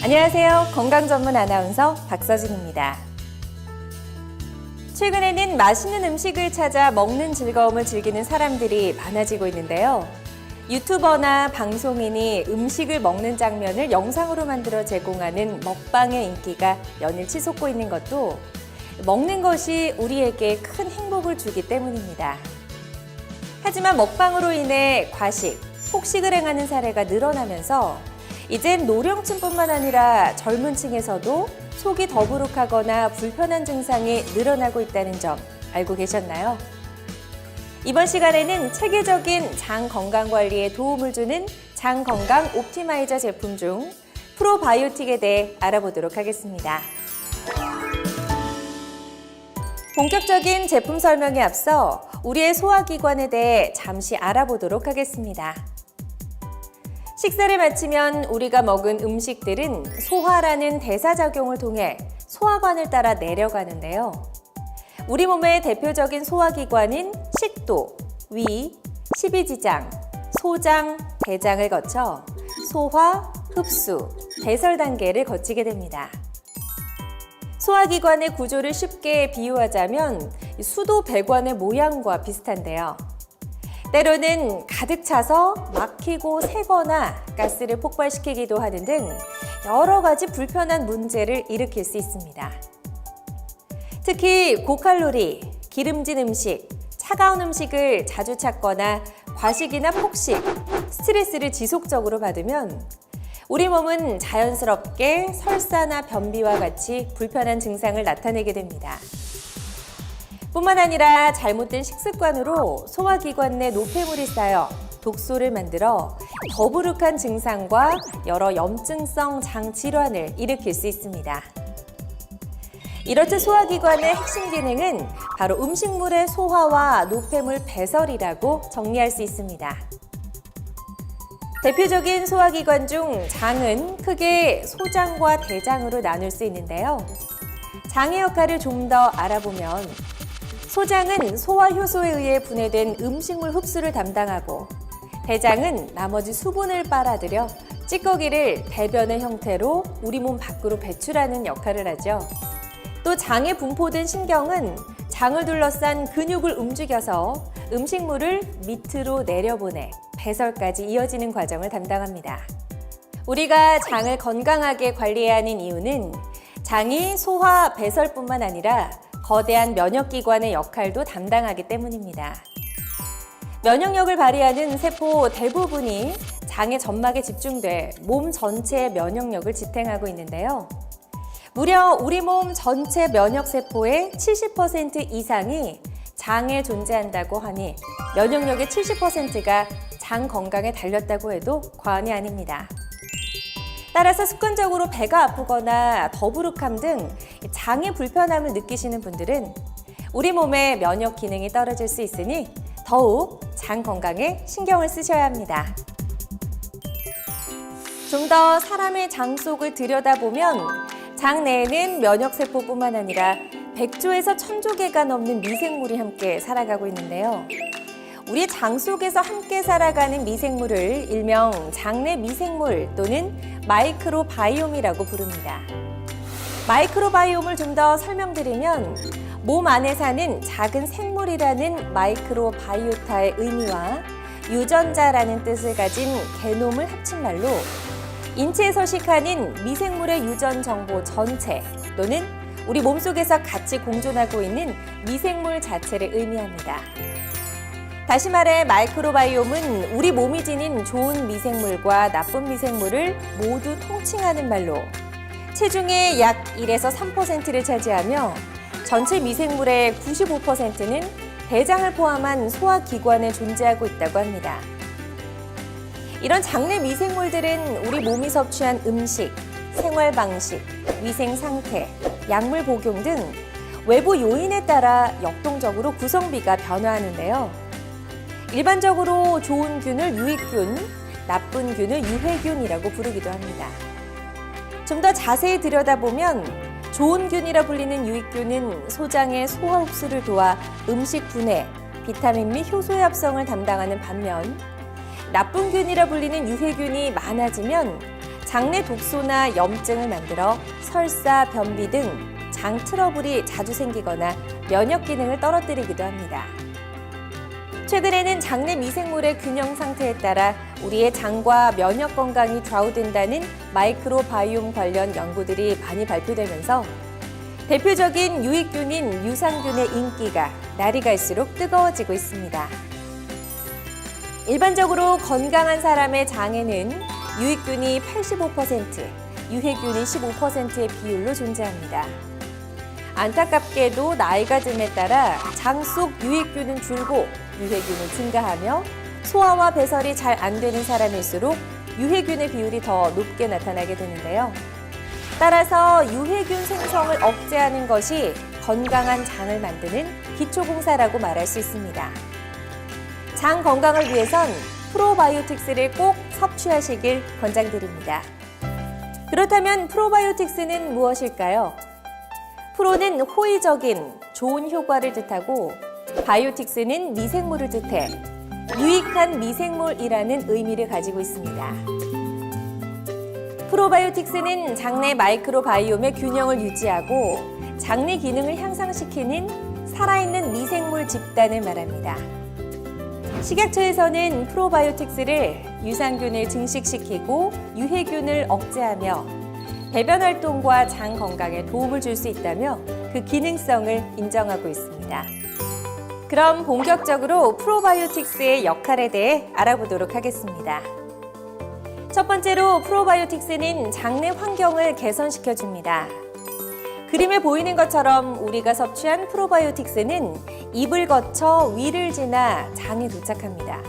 안녕하세요. 건강 전문 아나운서 박서진입니다. 최근에는 맛있는 음식을 찾아 먹는 즐거움을 즐기는 사람들이 많아지고 있는데요. 유튜버나 방송인이 음식을 먹는 장면을 영상으로 만들어 제공하는 먹방의 인기가 연일 치솟고 있는 것도 먹는 것이 우리에게 큰 행복을 주기 때문입니다. 하지만 먹방으로 인해 과식, 폭식을 행하는 사례가 늘어나면서 이젠 노령층뿐만 아니라 젊은 층에서도 속이 더부룩하거나 불편한 증상이 늘어나고 있다는 점 알고 계셨나요? 이번 시간에는 체계적인 장 건강 관리에 도움을 주는 장 건강 옵티마이저 제품 중 프로바이오틱에 대해 알아보도록 하겠습니다. 본격적인 제품 설명에 앞서 우리의 소화기관에 대해 잠시 알아보도록 하겠습니다. 식사를 마치면 우리가 먹은 음식들은 소화라는 대사작용을 통해 소화관을 따라 내려가는데요. 우리 몸의 대표적인 소화기관인 식도, 위, 십이지장, 소장, 대장을 거쳐 소화, 흡수, 배설 단계를 거치게 됩니다. 소화기관의 구조를 쉽게 비유하자면 수도 배관의 모양과 비슷한데요. 때로는 가득 차서 막히고 새거나 가스를 폭발시키기도 하는 등 여러 가지 불편한 문제를 일으킬 수 있습니다. 특히 고칼로리, 기름진 음식, 차가운 음식을 자주 찾거나 과식이나 폭식, 스트레스를 지속적으로 받으면 우리 몸은 자연스럽게 설사나 변비와 같이 불편한 증상을 나타내게 됩니다. 뿐만 아니라 잘못된 식습관으로 소화기관 내 노폐물이 쌓여 독소를 만들어 더부룩한 증상과 여러 염증성 장 질환을 일으킬 수 있습니다. 이렇듯 소화기관의 핵심 기능은 바로 음식물의 소화와 노폐물 배설이라고 정리할 수 있습니다. 대표적인 소화기관 중 장은 크게 소장과 대장으로 나눌 수 있는데요. 장의 역할을 좀 더 알아보면 소장은 소화 효소에 의해 분해된 음식물 흡수를 담당하고 대장은 나머지 수분을 빨아들여 찌꺼기를 대변의 형태로 우리 몸 밖으로 배출하는 역할을 하죠. 또 장에 분포된 신경은 장을 둘러싼 근육을 움직여서 음식물을 밑으로 내려보내 배설까지 이어지는 과정을 담당합니다. 우리가 장을 건강하게 관리해야 하는 이유는 장이 소화, 배설뿐만 아니라 거대한 면역기관의 역할도 담당하기 때문입니다. 면역력을 발휘하는 세포 대부분이 장의 점막에 집중돼 몸 전체의 면역력을 지탱하고 있는데요. 무려 우리 몸 전체 면역세포의 70% 이상이 장에 존재한다고 하니 면역력의 70%가 장 건강에 달렸다고 해도 과언이 아닙니다. 따라서 습관적으로 배가 아프거나 더부룩함 등 장의 불편함을 느끼시는 분들은 우리 몸의 면역 기능이 떨어질 수 있으니 더욱 장 건강에 신경을 쓰셔야 합니다. 좀 더 사람의 장 속을 들여다보면 장 내에는 면역세포뿐만 아니라 100조에서 1000조 개가 넘는 미생물이 함께 살아가고 있는데요. 우리 장 속에서 함께 살아가는 미생물을 일명 장내 미생물 또는 마이크로바이옴이라고 부릅니다. 마이크로바이옴을 좀 더 설명드리면 몸 안에 사는 작은 생물이라는 마이크로바이오타의 의미와 유전자라는 뜻을 가진 게놈을 합친 말로 인체에 서식하는 미생물의 유전 정보 전체 또는 우리 몸속에서 같이 공존하고 있는 미생물 자체를 의미합니다. 다시 말해 마이크로바이옴은 우리 몸이 지닌 좋은 미생물과 나쁜 미생물을 모두 통칭하는 말로 체중의 약 1에서 3%를 차지하며 전체 미생물의 95%는 대장을 포함한 소화기관에 존재하고 있다고 합니다. 이런 장내 미생물들은 우리 몸이 섭취한 음식, 생활 방식, 위생 상태, 약물 복용 등 외부 요인에 따라 역동적으로 구성비가 변화하는데요. 일반적으로 좋은 균을 유익균, 나쁜 균을 유해균이라고 부르기도 합니다. 좀 더 자세히 들여다보면 좋은 균이라 불리는 유익균은 소장의 소화 흡수를 도와 음식 분해, 비타민 및 효소의 합성을 담당하는 반면 나쁜 균이라 불리는 유해균이 많아지면 장내 독소나 염증을 만들어 설사, 변비 등 장 트러블이 자주 생기거나 면역 기능을 떨어뜨리기도 합니다. 최근에는 장내 미생물의 균형 상태에 따라 우리의 장과 면역 건강이 좌우된다는 마이크로바이옴 관련 연구들이 많이 발표되면서 대표적인 유익균인 유산균의 인기가 날이 갈수록 뜨거워지고 있습니다. 일반적으로 건강한 사람의 장에는 유익균이 85%, 유해균이 15%의 비율로 존재합니다. 안타깝게도 나이가 듦에 따라 장 속 유익균은 줄고 유해균은 증가하며 소화와 배설이 잘 안 되는 사람일수록 유해균의 비율이 더 높게 나타나게 되는데요. 따라서 유해균 생성을 억제하는 것이 건강한 장을 만드는 기초공사라고 말할 수 있습니다. 장 건강을 위해선 프로바이오틱스를 꼭 섭취하시길 권장드립니다. 그렇다면 프로바이오틱스는 무엇일까요? 프로는 호의적인, 좋은 효과를 뜻하고 바이오틱스는 미생물을 뜻해 유익한 미생물이라는 의미를 가지고 있습니다. 프로바이오틱스는 장내 마이크로바이옴의 균형을 유지하고 장내 기능을 향상시키는 살아있는 미생물 집단을 말합니다. 식약처에서는 프로바이오틱스를 유산균을 증식시키고 유해균을 억제하며 배변 활동과 장 건강에 도움을 줄 수 있다며 그 기능성을 인정하고 있습니다. 그럼 본격적으로 프로바이오틱스의 역할에 대해 알아보도록 하겠습니다. 첫 번째로 프로바이오틱스는 장내 환경을 개선시켜줍니다. 그림에 보이는 것처럼 우리가 섭취한 프로바이오틱스는 입을 거쳐 위를 지나 장에 도착합니다.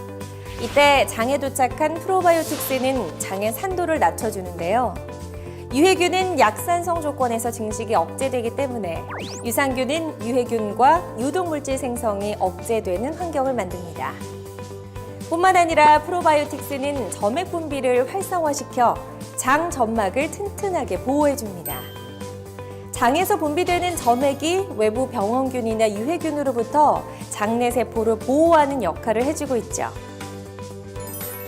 이때 장에 도착한 프로바이오틱스는 장의 산도를 낮춰주는데요. 유해균은 약산성 조건에서 증식이 억제되기 때문에 유산균은 유해균과 유독물질 생성이 억제되는 환경을 만듭니다. 뿐만 아니라 프로바이오틱스는 점액 분비를 활성화시켜 장 점막을 튼튼하게 보호해줍니다. 장에서 분비되는 점액이 외부 병원균이나 유해균으로부터 장내 세포를 보호하는 역할을 해주고 있죠.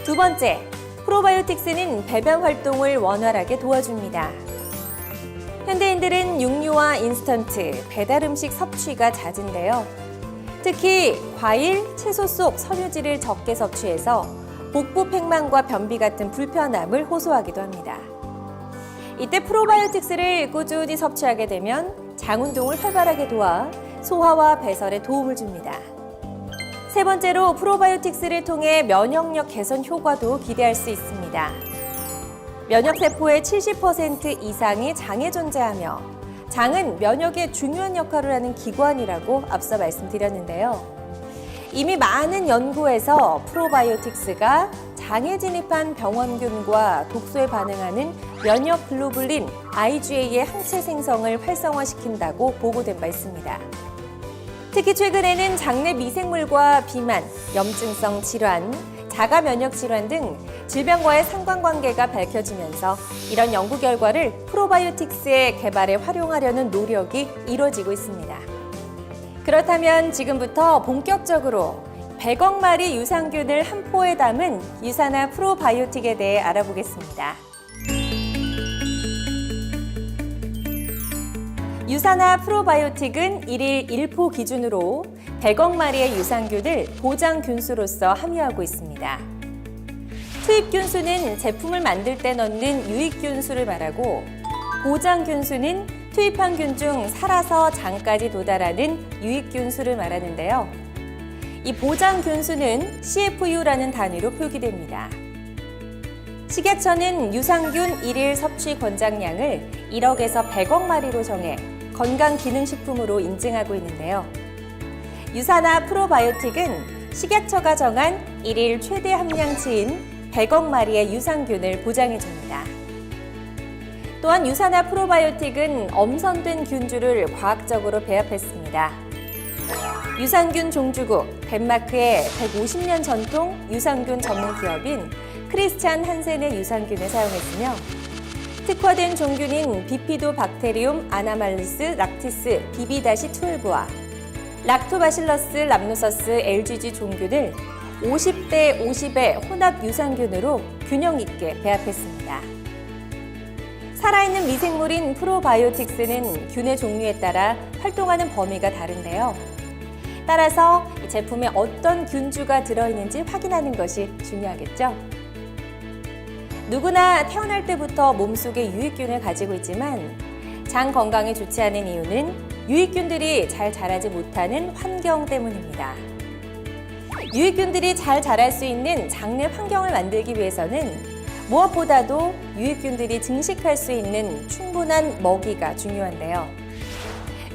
두 번째, 프로바이오틱스는 배변 활동을 원활하게 도와줍니다. 현대인들은 육류와 인스턴트, 배달 음식 섭취가 잦은데요. 특히 과일, 채소 속 섬유질을 적게 섭취해서 복부 팽만과 변비 같은 불편함을 호소하기도 합니다. 이때 프로바이오틱스를 꾸준히 섭취하게 되면 장 운동을 활발하게 도와 소화와 배설에 도움을 줍니다. 세 번째로 프로바이오틱스를 통해 면역력 개선 효과도 기대할 수 있습니다. 면역세포의 70% 이상이 장에 존재하며 장은 면역에 중요한 역할을 하는 기관이라고 앞서 말씀드렸는데요. 이미 많은 연구에서 프로바이오틱스가 장에 진입한 병원균과 독소에 반응하는 면역 글로불린 IgA의 항체 생성을 활성화시킨다고 보고된 바 있습니다. 특히 최근에는 장내 미생물과 비만, 염증성 질환, 자가 면역 질환 등 질병과의 상관관계가 밝혀지면서 이런 연구 결과를 프로바이오틱스의 개발에 활용하려는 노력이 이루어지고 있습니다. 그렇다면 지금부터 본격적으로 100억 마리 유산균을 한 포에 담은 유산화 프로바이오틱에 대해 알아보겠습니다. 유산화 프로바이오틱은 1일 1포 기준으로 100억 마리의 유산균을 보장균수로서 함유하고 있습니다. 투입균수는 제품을 만들 때 넣는 유익균수를 말하고 보장균수는 투입한 균 중 살아서 장까지 도달하는 유익균수를 말하는데요. 이 보장균수는 CFU라는 단위로 표기됩니다. 식약처는 유산균 1일 섭취 권장량을 1억에서 100억 마리로 정해 건강기능식품으로 인증하고 있는데요. 유산화 프로바이오틱은 식약처가 정한 1일 최대 함량치인 100억 마리의 유산균을 보장해줍니다. 또한 유산화 프로바이오틱은 엄선된 균주를 과학적으로 배합했습니다. 유산균 종주국 덴마크의 150년 전통 유산균 전문 기업인 크리스찬 한센의 유산균을 사용했으며 특화된 종균인 비피도박테리움 아나말리스 락티스 BB-12와 락토바실러스 람노서스 LGG 종균을 50대 50의 혼합 유산균으로 균형 있게 배합했습니다. 살아있는 미생물인 프로바이오틱스는 균의 종류에 따라 활동하는 범위가 다른데요. 따라서 이 제품에 어떤 균주가 들어있는지 확인하는 것이 중요하겠죠. 누구나 태어날 때부터 몸속에 유익균을 가지고 있지만 장 건강에 좋지 않은 이유는 유익균들이 잘 자라지 못하는 환경 때문입니다. 유익균들이 잘 자랄 수 있는 장내 환경을 만들기 위해서는 무엇보다도 유익균들이 증식할 수 있는 충분한 먹이가 중요한데요.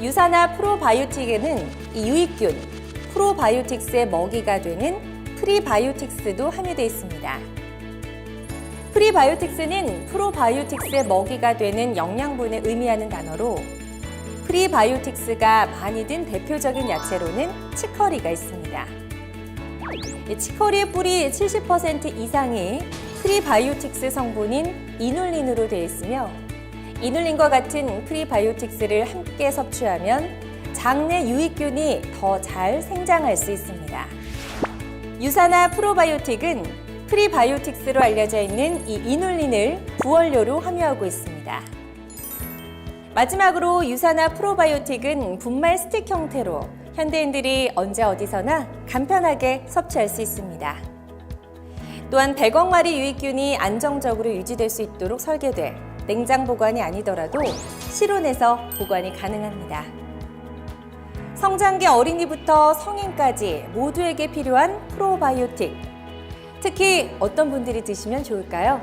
유산화 프로바이오틱에는 이 유익균, 프로바이오틱스의 먹이가 되는 프리바이오틱스도 함유되어 있습니다. 프리바이오틱스는 프로바이오틱스의 먹이가 되는 영양분을 의미하는 단어로 프리바이오틱스가 많이 든 대표적인 야채로는 치커리가 있습니다. 치커리의 뿌리 70% 이상이 프리바이오틱스 성분인 이눌린으로 되어 있으며 이눌린과 같은 프리바이오틱스를 함께 섭취하면 장내 유익균이 더 잘 생장할 수 있습니다. 유산화 프로바이오틱은 프리바이오틱스로 알려져 있는 이 이눌린을 부원료로 함유하고 있습니다. 마지막으로 유산화 프로바이오틱은 분말 스틱 형태로 현대인들이 언제 어디서나 간편하게 섭취할 수 있습니다. 또한 100억 마리 유익균이 안정적으로 유지될 수 있도록 설계돼 냉장 보관이 아니더라도 실온에서 보관이 가능합니다. 성장기 어린이부터 성인까지 모두에게 필요한 프로바이오틱. 특히 어떤 분들이 드시면 좋을까요?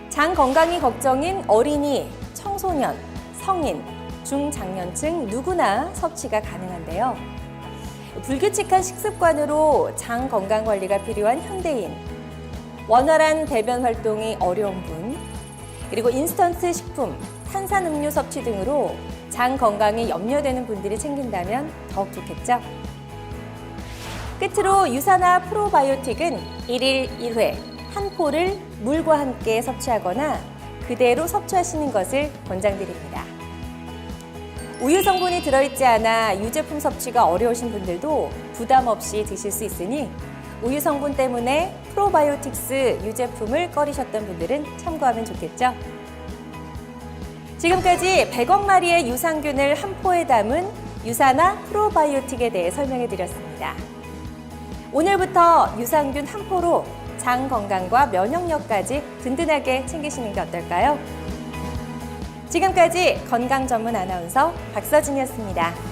장 건강이 걱정인 어린이, 청소년, 성인, 중장년층 누구나 섭취가 가능한데요. 불규칙한 식습관으로 장 건강 관리가 필요한 현대인, 원활한 배변 활동이 어려운 분, 그리고 인스턴트 식품, 탄산음료 섭취 등으로 장 건강에 염려되는 분들이 챙긴다면 더욱 좋겠죠? 끝으로 유산화 프로바이오틱은 1일 1회 한 포를 물과 함께 섭취하거나 그대로 섭취하시는 것을 권장드립니다. 우유 성분이 들어있지 않아 유제품 섭취가 어려우신 분들도 부담 없이 드실 수 있으니 우유 성분 때문에 프로바이오틱스 유제품을 꺼리셨던 분들은 참고하면 좋겠죠? 지금까지 100억 마리의 유산균을 한 포에 담은 유산화 프로바이오틱에 대해 설명해 드렸습니다. 오늘부터 유산균 한 포로 장 건강과 면역력까지 든든하게 챙기시는 게 어떨까요? 지금까지 건강 전문 아나운서 박서진이었습니다.